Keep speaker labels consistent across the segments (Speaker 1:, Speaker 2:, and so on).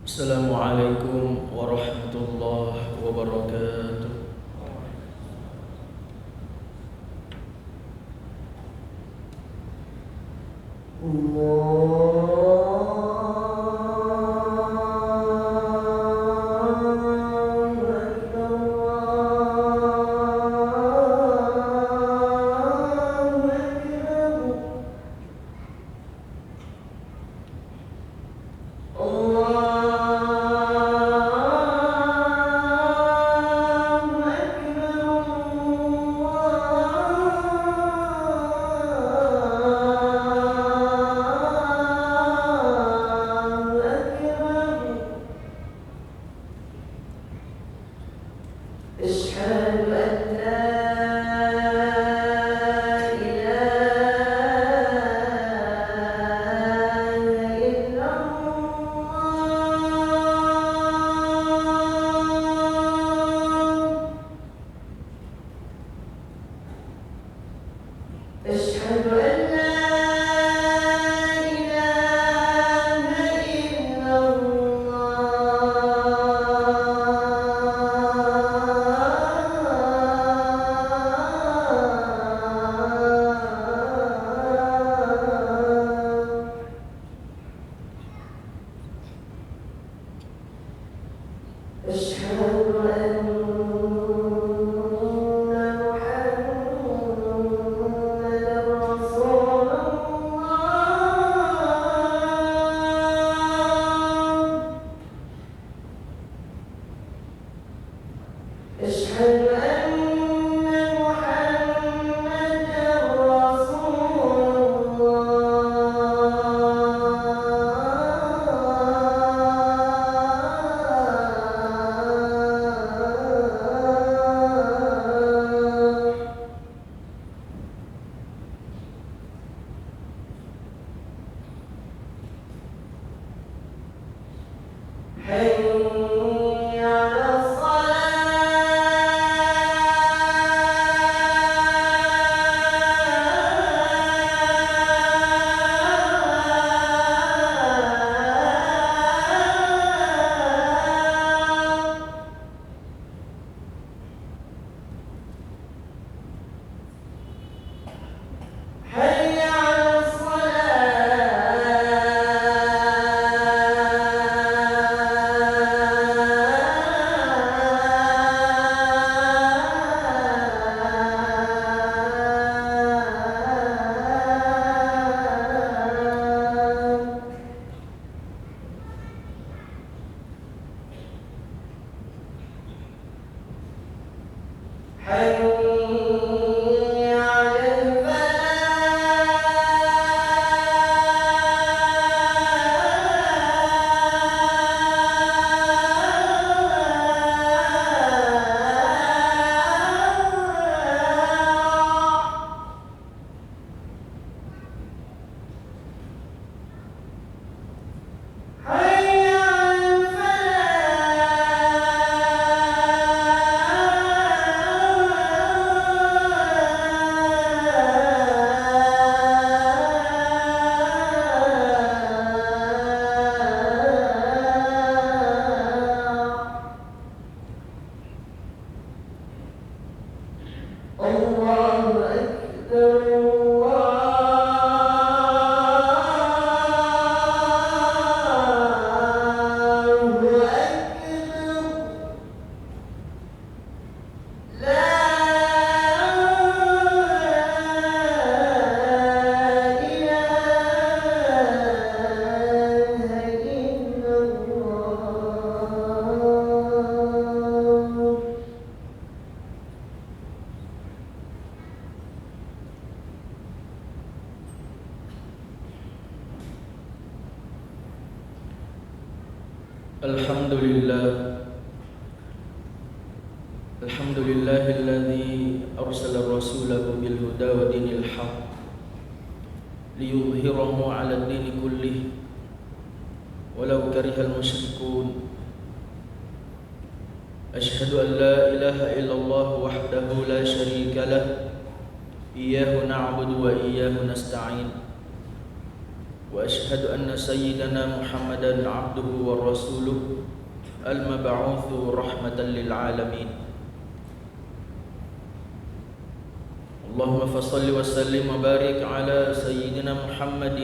Speaker 1: Assalamualaikum warahmatullahi wabarakatuh. Alhamdulillahilladzi arsala rasulahu bil huda wa dinil haq liyudhhirahu 'ala ad-dini kullih walau karihal musyrikun. Asyhadu an la ilaha illallah wahdahu la syarika lah, iyyahu na'budu wa iyyahu nasta'in. وأشهد أن سيدنا محمدا عبده ورسوله المبعوث رحمة للعالمين. اللهم فصل وسلم وبارك على سيدنا محمد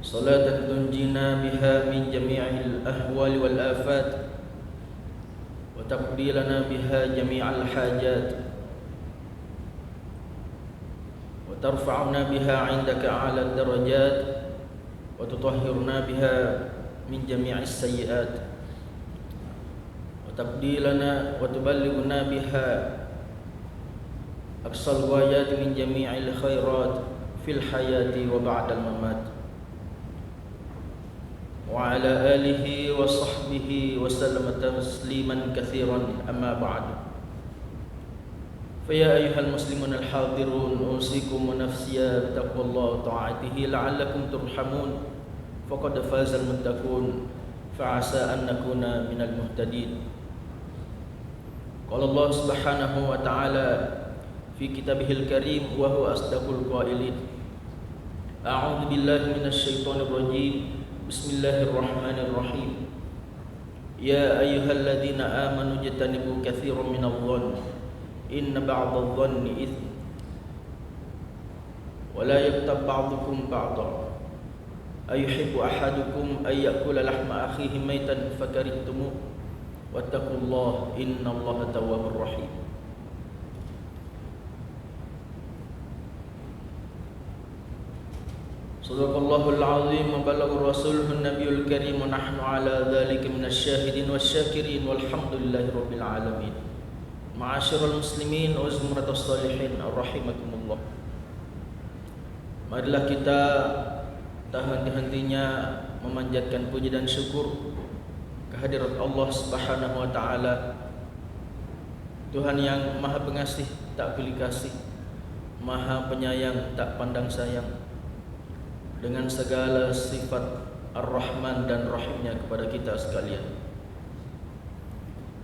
Speaker 1: صلاة تنجينا بها من جميع الأهوال والآفات وتقضي لنا بها جميع الحاجات وترفعنا بها عندك أعلى الدرجات وتطهرنا بها من جميع السيئات وتقضي لنا وتبلغنا بها أقصى الغايات من جميع الخيرات في الحياة وبعد الممات وعلى آله وصحبه وسلم تسليما كثيرا. أما بعد، فيا أيها المسلمون الحاضرون، أوصيكم ونفسي بتقوى الله وطاعته لعلكم ترحمون، فقد فاز المتقون فعسى أن نكون من المهتدين. قال الله سبحانه وتعالى في كتابه الكريم وهو أصدق القائلين: أعوذ بالله من الشيطان الرجيم، بسم الله الرحمن الرحيم. يا أيها الذين آمنوا اجتنبوا كثيرا من الظن إن بعض الظن إثم ولا يغتب بعضكم بعضا أيحب أحدكم أن يأكل لحم أخيه ميتا فكرهتموه واتقوا الله إن الله تواب رحيم. Sadaqallahul azim wa balagha rasuluhun nabiyul karim wa nahnu ala dzalika minasyahidin wasyakirin walhamdulillahi rabbil alamin. Ma'asyiral muslimin wa zumratus salihin rahimakumullah. Marilah kita tak henti-hentinya memanjatkan puji dan syukur kehadirat Allah Subhanahu wa taala, Tuhan yang Maha Pengasih tak pilih kasih, Maha Penyayang tak pandang sayang, dengan segala sifat Ar-Rahman dan Rahimnya kepada kita sekalian.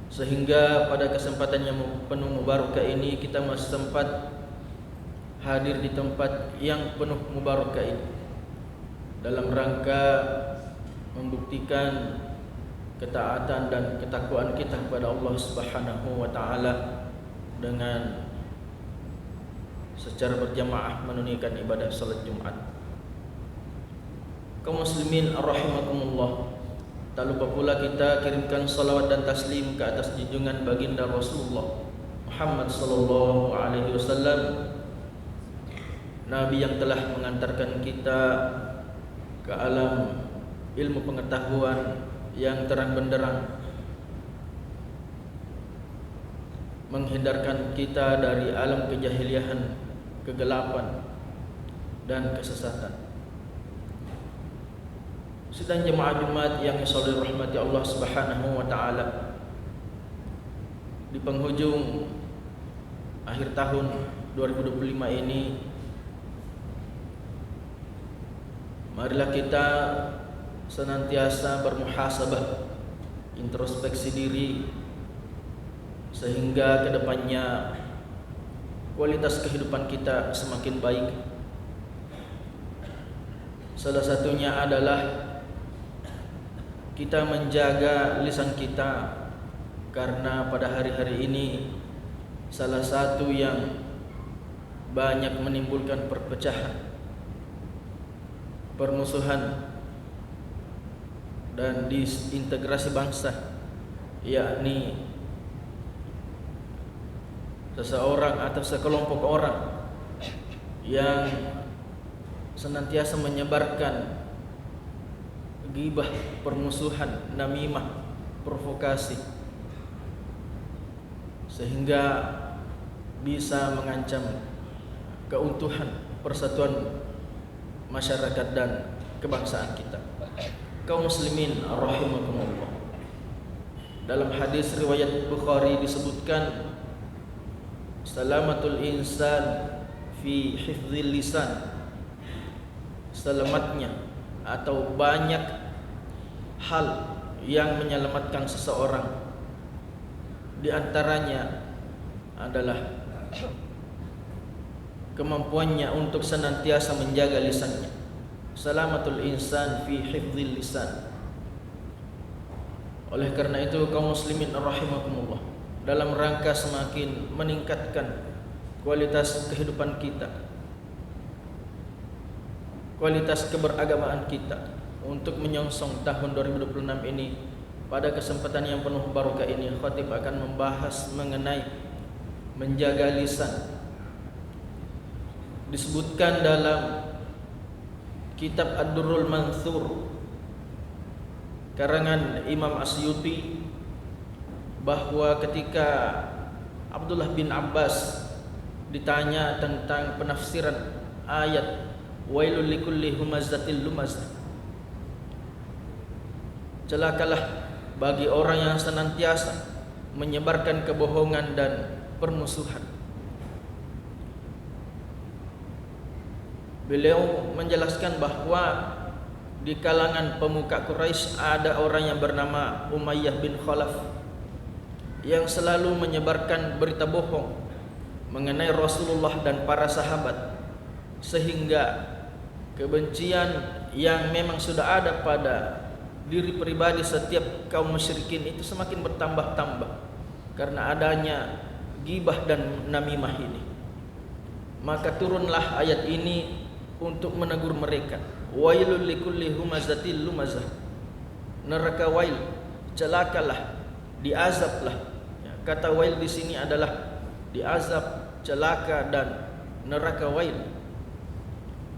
Speaker 1: Sehingga pada kesempatan yang penuh mubarakah ini kita masih sempat hadir di tempat yang penuh mubarakah ini dalam rangka membuktikan ketaatan dan ketakwaan kita kepada Allah Subhanahu wa taala dengan secara berjamaah menunaikan ibadah salat Jumat. Kaum muslimin rahimakumullah, tak lupa pula kita kirimkan salawat dan taslim ke atas junjungan baginda Rasulullah Muhammad sallallahu alaihi wasallam, Nabi yang telah mengantarkan kita ke alam ilmu pengetahuan yang terang benderang, menghindarkan kita dari alam kejahiliahan, kegelapan dan kesesatan. Sidang jemaah Jumat yang disaudari rahmati Allah Subhanahu wa taala, di penghujung akhir tahun 2025 ini, marilah kita senantiasa bermuhasabah, introspeksi diri, sehingga kedepannya kualitas kehidupan kita semakin baik. Salah satunya adalah kita menjaga lisan kita, karena pada hari-hari ini salah satu yang banyak menimbulkan perpecahan, permusuhan dan disintegrasi bangsa, yakni seseorang atau sekelompok orang yang senantiasa menyebarkan ghibah, permusuhan, namimah, provokasi, sehingga bisa mengancam keutuhan persatuan masyarakat dan kebangsaan kita. Kaum muslimin rahimakumullah, dalam hadis riwayat Bukhari disebutkan, salamatul insan fi hifdzil lisan, selamatnya atau banyak hal yang menyelamatkan seseorang, di antaranya adalah kemampuannya untuk senantiasa menjaga lisannya. Salamatul insan fi hifdzil lisan. Oleh karena itu kaum muslimin rahimakumullah, dalam rangka semakin meningkatkan kualitas kehidupan kita, kualitas keberagamaan kita, untuk menyongsong tahun 2026 ini, pada kesempatan yang penuh barokah ini, khatib akan membahas mengenai menjaga lisan. Disebutkan dalam kitab Ad-Durrul Mansur karangan Imam Asyuti bahwa ketika Abdullah bin Abbas ditanya tentang penafsiran ayat wailul likulli humazatil lumazah, celakalah bagi orang yang senantiasa menyebarkan kebohongan dan permusuhan. Beliau menjelaskan bahwa di kalangan pemuka Quraisy ada orang yang bernama Umayyah bin Khalaf yang selalu menyebarkan berita bohong mengenai Rasulullah dan para sahabat, sehingga kebencian yang memang sudah ada pada diri pribadi setiap kaum musyrikin itu semakin bertambah-tambah karena adanya ghibah dan namimah ini. Maka turunlah ayat ini untuk menegur mereka. Wailul likulli humazatil lumazah. Neraka wail, celakalah, diazablah. Ya, kata wail di sini adalah diazab, celaka dan neraka wail.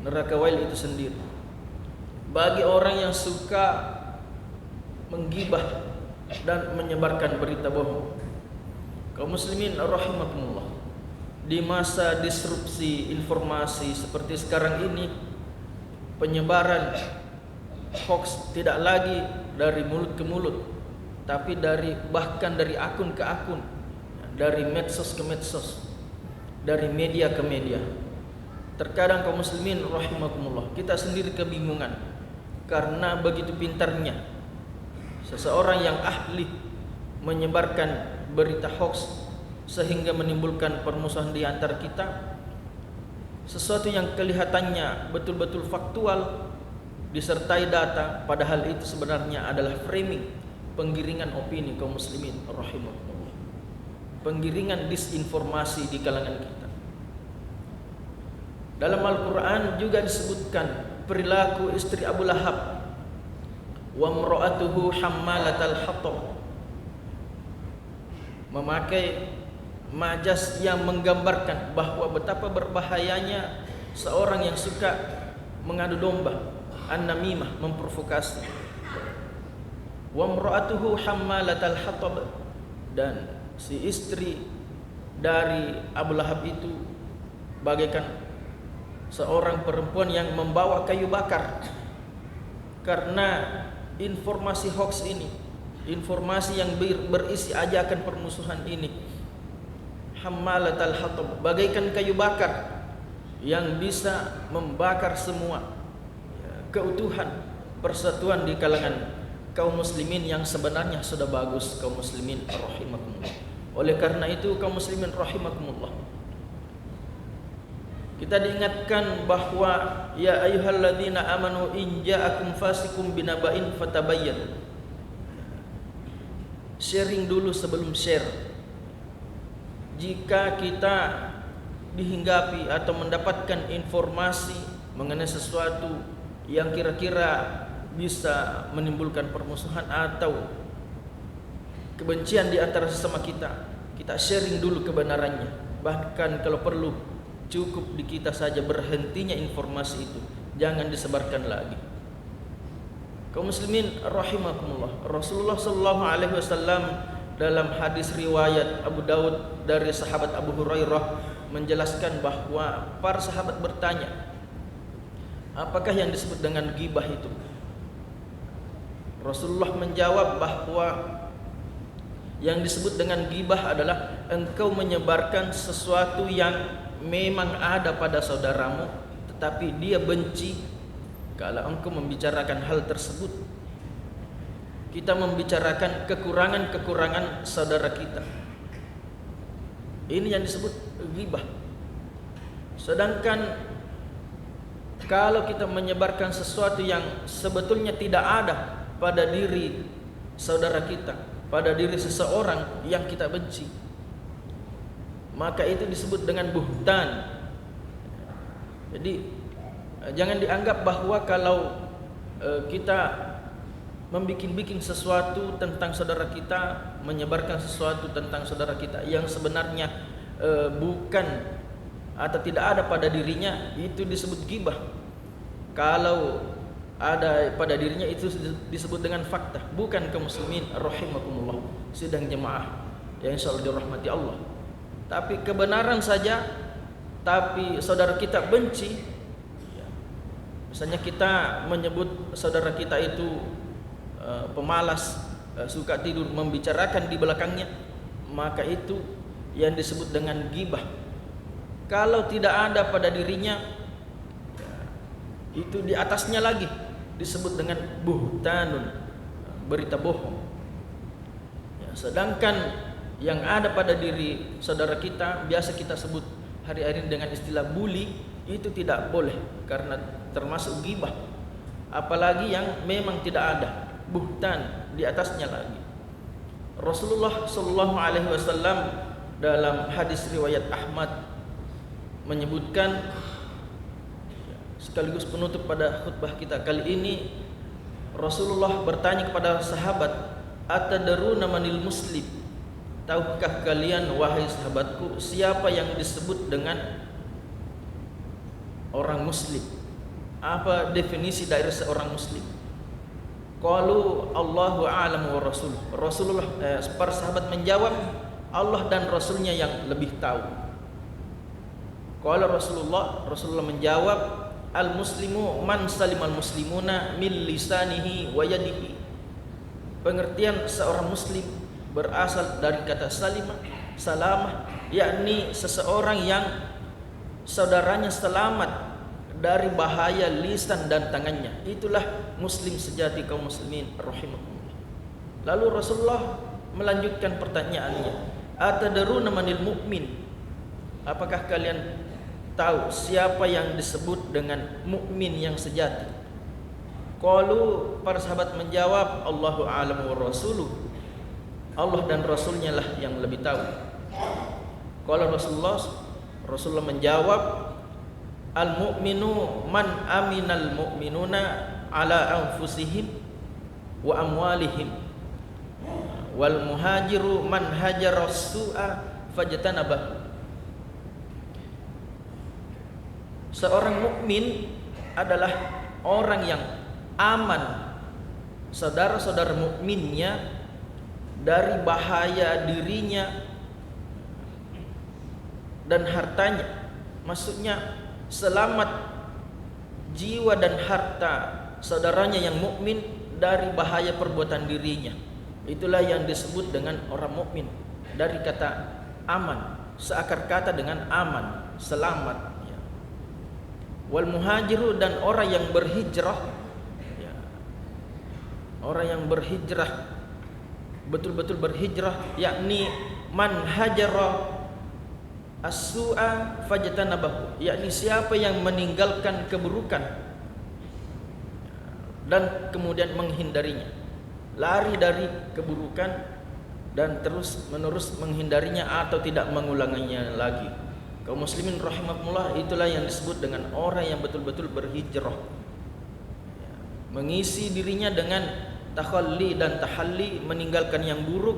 Speaker 1: Neraka wail itu sendiri bagi orang yang suka menggibah dan menyebarkan berita bohong. Kaum muslimin rahimakumullah, di masa disrupsi informasi seperti sekarang ini, penyebaran hoax tidak lagi dari mulut ke mulut, tapi bahkan dari akun ke akun, dari medsos ke medsos, dari media ke media. Terkadang kaum muslimin rahimakumullah, kita sendiri kebingungan karena begitu pintarnya seseorang yang ahli menyebarkan berita hoax sehingga menimbulkan permusuhan di antara kita. Sesuatu yang kelihatannya betul-betul faktual disertai data, padahal itu sebenarnya adalah framing, penggiringan opini kaum muslimin rahimakumullah, penggiringan disinformasi di kalangan kita. Dalam Al-Quran juga disebutkan perilaku istri Abu Lahab, wa imra'atuhu hammalatal hatab, memakai majas yang menggambarkan bahwa betapa berbahayanya seorang yang suka mengadu domba, an-namimah, memprovokasi. Wa imra'atuhu hammalatal hatab, dan si istri dari Abu Lahab itu bagaikan seorang perempuan yang membawa kayu bakar. Karena informasi hoax ini, informasi yang berisi ajakan permusuhan ini, hammalatal hatab, bagaikan kayu bakar yang bisa membakar semua keutuhan persatuan di kalangan kaum muslimin yang sebenarnya sudah bagus. Kaum muslimin rahimakumullah, oleh karena itu kaum muslimin rahimakumullah, kita diingatkan bahwa ya ayyuhalladzina amanu in ja'akum fasikum binaba'in fatabayyan. Sharing dulu sebelum share. Jika kita dihinggapi atau mendapatkan informasi mengenai sesuatu yang kira-kira bisa menimbulkan permusuhan atau kebencian di antara sesama kita, kita sharing dulu kebenarannya. Bahkan kalau perlu, cukup di kita saja berhentinya informasi itu, jangan disebarkan lagi. Kaum muslimin rahimakumullah, Rasulullah sallallahu alaihi wasallam dalam hadis riwayat Abu Daud dari sahabat Abu Hurairah menjelaskan bahwa para sahabat bertanya, apakah yang disebut dengan ghibah itu? Rasulullah menjawab bahwa yang disebut dengan ghibah adalah engkau menyebarkan sesuatu yang memang ada pada saudaramu, tetapi dia benci kalau engkau membicarakan hal tersebut. Kita membicarakan kekurangan-kekurangan saudara kita. Ini yang disebut ghibah. Sedangkan kalau kita menyebarkan sesuatu yang sebetulnya tidak ada pada diri saudara kita, pada diri seseorang yang kita benci, maka itu disebut dengan buhtan. Jadi jangan dianggap bahwa kalau kita membikin sesuatu tentang saudara kita, menyebarkan sesuatu tentang saudara kita yang sebenarnya bukan atau tidak ada pada dirinya, itu disebut ghibah. Kalau ada pada dirinya itu disebut dengan fakta. Bukan kaum muslimin rahimakumullah, sidang jemaah yang insyaallah dirahmati Allah. Tapi kebenaran saja, tapi saudara kita benci. Misalnya kita menyebut saudara kita itu pemalas, suka tidur, membicarakan di belakangnya, maka itu yang disebut dengan ghibah. Kalau tidak ada pada dirinya, itu di atasnya lagi disebut dengan buhtanun, berita bohong. Sedangkan yang ada pada diri saudara kita, biasa kita sebut hari-hari dengan istilah bully, itu tidak boleh karena termasuk ghibah. Apalagi yang memang tidak ada, buhtan, di atasnya lagi. Rasulullah sallallahu alaihi wasallam dalam hadis riwayat Ahmad menyebutkan, sekaligus penutup pada khutbah kita kali ini, Rasulullah bertanya kepada sahabat, "Atadruna manil muslim?" Tahukah kalian wahai sahabatku, siapa yang disebut dengan orang muslim? Apa definisi dari seorang muslim? Qalu Allahu a'lamu wa rasuluh. Para sahabat menjawab, Allah dan Rasulnya yang lebih tahu. Qala Rasulullah menjawab, al-muslimu man salimal muslimuna min lisanihi wa yadihi. Pengertian seorang muslim berasal dari kata salamah, yakni seseorang yang saudaranya selamat dari bahaya lisan dan tangannya. Itulah muslim sejati kaum muslimin rahimakumullah. Lalu Rasulullah melanjutkan pertanyaannya, atadruna manil mu'min? Apakah kalian tahu siapa yang disebut dengan mukmin yang sejati? Qalu, para sahabat menjawab, Allahu a'lamu wa rasuluh. Allah dan Rasulnya lah yang lebih tahu. Qala Rasulullah menjawab, al-mu'minu man aminal mu'minuna ala anfusihim wa amwalihim, wal muhajiru man hajara su'a fajtanabah. Seorang mukmin adalah orang yang aman, saudara-saudara mukminnya, dari bahaya dirinya dan hartanya. Maksudnya selamat jiwa dan harta saudaranya yang mukmin dari bahaya perbuatan dirinya. Itulah yang disebut dengan orang mukmin. Dari kata aman, seakar kata dengan aman, selamat. Wal muhajiru, dan orang yang berhijrah, orang yang berhijrah, betul-betul berhijrah, yakni man hajara as-su'a fajtanabahu, yakni siapa yang meninggalkan keburukan dan kemudian menghindarinya, lari dari keburukan dan terus menerus menghindarinya atau tidak mengulanginya lagi. Kaum muslimin rahimakumullah, itulah yang disebut dengan orang yang betul-betul berhijrah, mengisi dirinya dengan takhalli dan tahalli, meninggalkan yang buruk,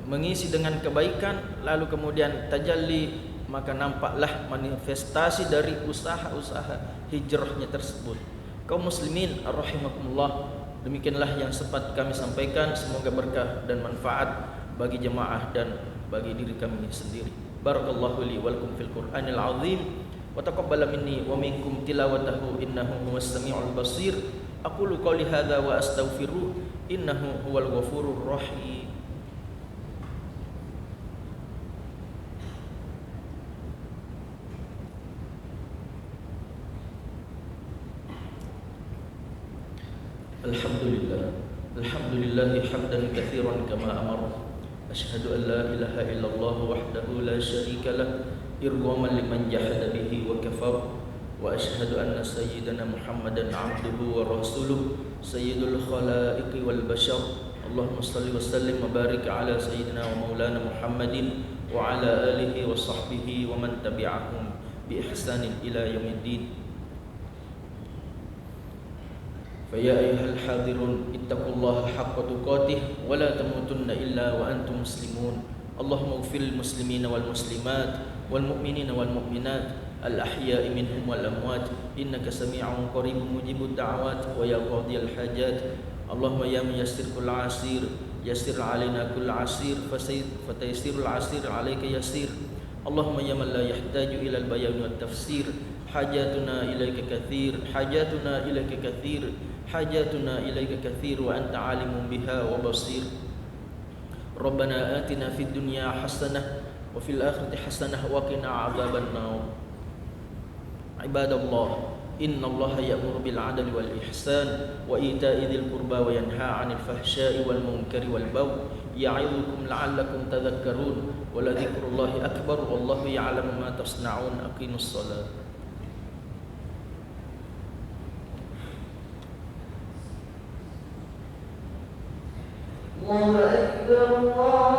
Speaker 1: mengisi dengan kebaikan, lalu kemudian tajalli, maka nampaklah manifestasi dari usaha-usaha hijrahnya tersebut. Kaum muslimin rahimakumullah, demikianlah yang sempat kami sampaikan. Semoga berkah dan manfaat bagi jemaah dan bagi diri kami sendiri. Barakallahu li wa lakum fil Qur'anil azim wa taqabbala minni wa minkum tilawatahu innahu huwas samiul basir. Aqulu qouli hadza wa astaghfiruh innahu huwal ghafurur rahim. Alhamdulillah hamdan katsiran kama amara. Asyhadu an la ilaha illallah wahdahu la syarika lah إرغاما لمن جحد به وكفر وأشهد أن سيدنا محمدا عبده ورسوله سيد الخلائق والبشر اللهم صل وسلم وبارك على سيدنا ومولانا محمد وعلى آله وصحبه ومن تبعهم بإحسان إلى يوم الدين. فيا أيها الحاضرون اتقوا الله حق تقاته ولا تموتن إلا وأنتم مسلمون. اللهم اغفر للمسلمين والمسلمات والمؤمنين والمؤمنات الأحياء منهم والأموات إنك سميع قريب مجيب الدعوات ويا قاضي الحاجات. اللهم يا ميسر كل عسير يسر علينا كل عسير فتيسير العسير عليك يسير. اللهم يا من لا يحتاج إلى البيان والتفسير حاجاتنا إليك كثير حاجاتنا إليك كثير حاجاتنا إليك كثير وأنت عالم بها وبصير. ربنا آتنا في الدنيا حسنة وفي الآخرة حسنة وقنا عذاب النار. عباد الله إن الله يأمر بالعدل والإحسان وإيتاء ذي القربى وينهى عن الفحشاء والمنكر والبغي يعظكم لعلكم تذكرون ولذكر الله أكبر والله يعلم ما تصنعون. أقيموا الصلاة.
Speaker 2: الله أكبر الله